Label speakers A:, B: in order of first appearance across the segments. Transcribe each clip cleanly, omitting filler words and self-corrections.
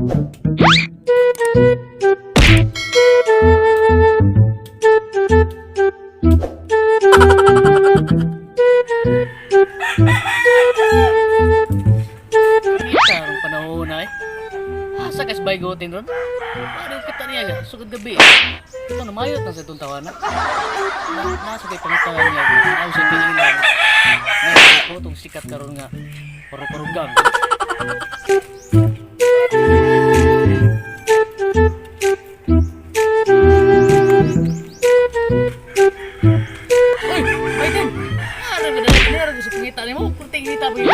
A: Karong panahon na asa kas baygotin ron? Paano kita niya ga? Sugod gabi ito na mayot na sa itong tawanan. Nasa kay pangitangan niya. Ako sa pingilan. Nasa ko itong sikat karon nga. Paru-parugang. Uy! Biden! Ano ba na? Ano gusto pangita niyo mo? Kurting kita ba yun?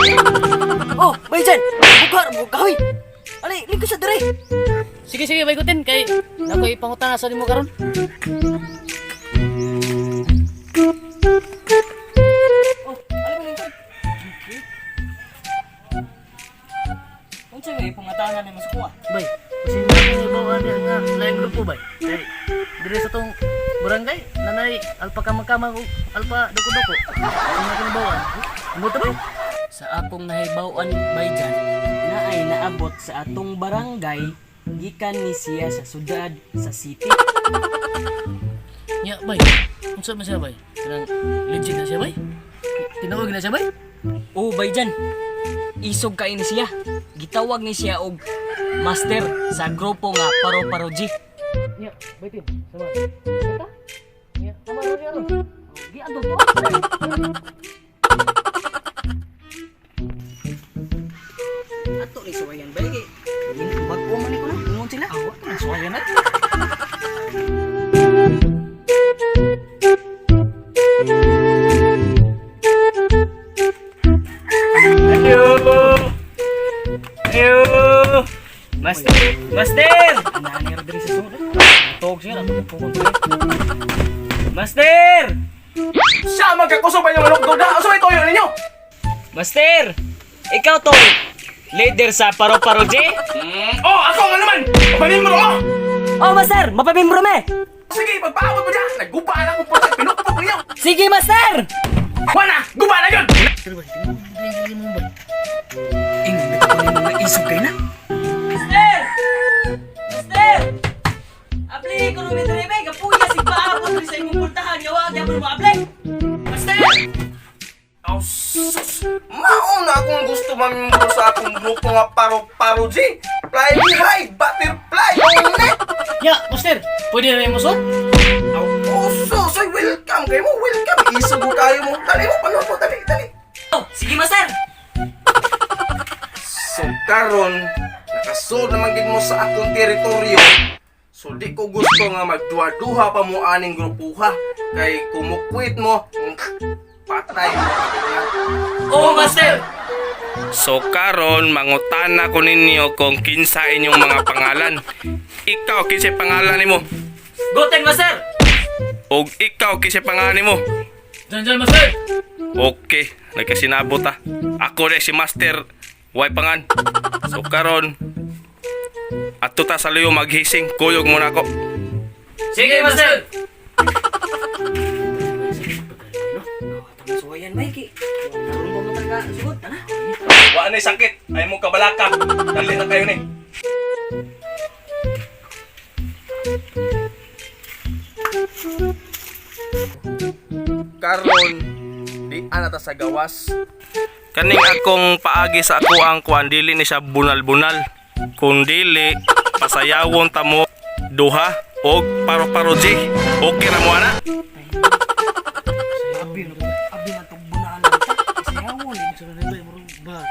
B: Oh, Bayjan! Bugar mo kahoy! Ali, lingko sa dire!
A: Sige, baygutin. Kay nakoy pangutan sa nimo karon.
B: Oh, ali mo lingkod! Unsa may pangatangan ni masukuha?
A: Bay, kasi namin ibawan niya nga laing grupo bay. Kay dire sa tong barangay, nanay alpa kamang-kamang ug alpa doko-doko. Ang natin ibawan. Amo ta bay?
B: Sa akong nahibaw-an Bayjan, na ay naabot sa atong barangay, gikan ni siya sa sudad sa city.
A: Nya bay. Unsa man siya bay? Kanang legit na siya bay? Tinawag na siya bay?
B: Oh, Bayjan, isog kay ni siya. Gitawag ni siya og master sa grupo nga Paro-Paro G.
A: Nya, baytin. Sama. Kita? Nya, sama ra siya ron.
B: Giadto to. Ato ni suwayan ba kay bag-o man ko na ingon sila.
A: Awa ta na suwayan na.
B: Ayo. Master!
A: Nani ra diri sa sunod. Tog siya lang pukon.
B: Master!
C: Siya magkakusog pa yung manok doon na. Asa may toyo ninyo?
B: Master! Ikaw to leader sa Paro-Paro G?
C: Oh, ako nga naman! Pabalimbro mo!
B: Oh, Master! Mapabimro me!
C: Sige, pagpaabot mo dyan! Nagguba na akong putak, pinukpok niyo!
B: Sige, Master!
C: Wala! Guba na yun!
A: Pero bay, tingnan mo bay.
B: Ingin na ko ni mga isog kayo na. Master! Master! Apli ko nung medrebe, kapuya si paabot rin sa imong pultahan. Yawag, yapon mo, apli! Master!
C: Oh, sus! Mauna akong gusto mamimbro sa akong grupo nga Paro-Paro G! Fly me high! Butterfly! Oh, net!
A: Nya, master, pwede na mo so?
C: Oh, sus! Ay, welcome kayo mo! Welcome! Isugo kayo mo! Dali mo! Panood mo! Dali! Dali!
B: Oh, sige, Master!
C: So, karon nakasood naman gid mo sa akong teritoryo. So, di ko gusto nga magduha-duha pa mo aning grupuha. Kay kumukwit mo, patay mo.
B: Oh, Master!
D: So karon mangutana ko ninyo kung kinsa inyong mga pangalan. Ikaw kinsa pangalan nimo?
B: Goten, Master!
D: Og ikaw kinsa pangalan nimo?
A: Janjan master.
D: Okay, nagkasinabot ta. Ako rin si Master Way Pangan. So karon ato ta sa luyo maghising. Kuyog muna ako.
B: Sige, Master! Suwayan, Mikey. Naroon ba mo talaga? Sugot, tana?
C: Wa na sakit. Ay mo kabalaka. Dali na kayo ni. Karon di ana ta sa gawas.
D: Kaning akong paagi sa ako ang kuan dili ni siya bunal-bunal. Kung dili pasayawon ta mo duha og paro-paro G. Okay ra mo ana?
B: Abi na itong bunalan ito. Kasi yawon.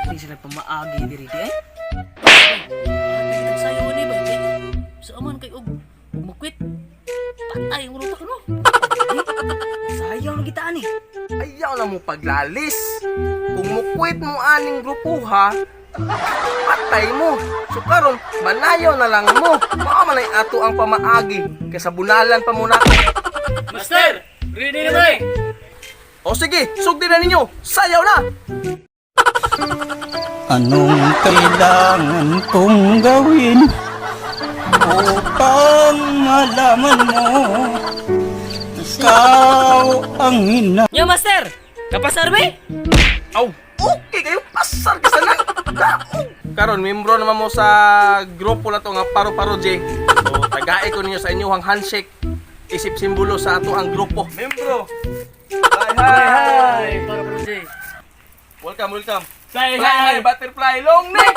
B: Hindi sila pamaagi diri di eh.
A: Kita sayo ni bay. Sa aman kay og mukwit. Patay mo utak no.
B: Sayaw na kita ani.
C: Ayaw na mo paglalis. Kung mukwit mo aning grupuha, patay mo. So karon manayaw na lang mo. Mao man ay ato ang pamaagi kaysa bunalan pa muna.
A: Master, ready na bay.
C: O sige, sugdi na ninyo. Sayaw na.
E: Anong kailangan kong gawin upang malaman mo ikaw ang ina?
B: Yo, Master! Kapasar ba?
C: Aw, okay kayo pasar ka sana. Daog. karon membro naman mo sa grupo na to nga Paro-Paro J. So tagai ko ninyo sa inyong handshake isip simbolo sa ato ang grupo. Membro.
A: Hi, para bro Jay.
C: Welcome, welcome.
A: Fly
C: Fly high, butterfly, long neck.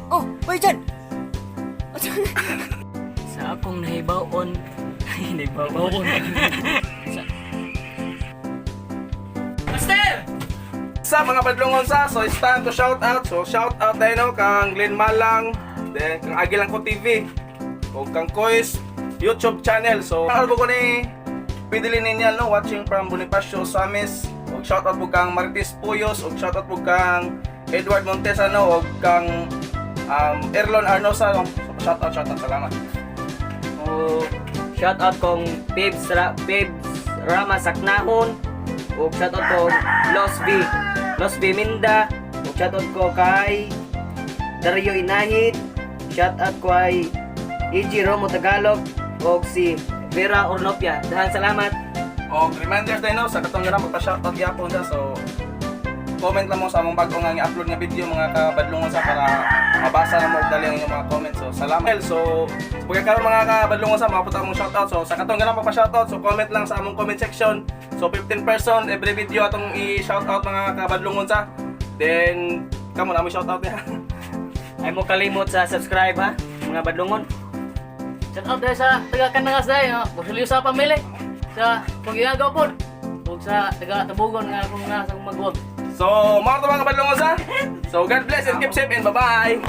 B: Oh, boy dyan! Sa akong nahibaon, nahibaon. Master!
C: Sa mga badlongon so it's time to shout out. So shout out dahil no kang Glenn Malang, then kang Agilang ko TV, o kang Kois YouTube channel. So ano ko ni pidili ninyo no watching from Bonifacio Samis. Og shout out po kang Marites Puyos, og shout out po kang Edward Montesano, og kang Erlon Arnosa. So, shout out salamat.
B: O, shout out kong Pibs Rama Saknahon. O, shout out kong Los V Minda. O, shout out ko kay Dario Inahid. Shout out ko kay E.G. Romo Tagalog. O si Vera Ornopia. Dahan salamat.
C: Og reminders din no sa katong ganang magpa-shoutout gyapon sa. So comment lang mo sa among bag-o nga i-upload nga video mga kabadlongon sa para mabasa na mo og dali ang inyong mga comments. So salamat. So pagkakaroon mga kabadlongon sa maputa mong shoutout. So sa katong ganang magpa-shoutout, so comment lang sa among comment section. So 15 person every video atong i-shoutout mga kabadlongon sa. Then kamo na mo shoutout ya.
B: Ay mo kalimot sa subscribe ha, mga badlongon.
A: Shout out dahil sa taga Kanangas dahil, no? Busilyo sa pamilya. Sa kung ginagawa po. Huwag sa taga Tabugon nga kung nga sa magwag.
C: So mga kabadlongon sa. So God bless and keep safe and bye-bye.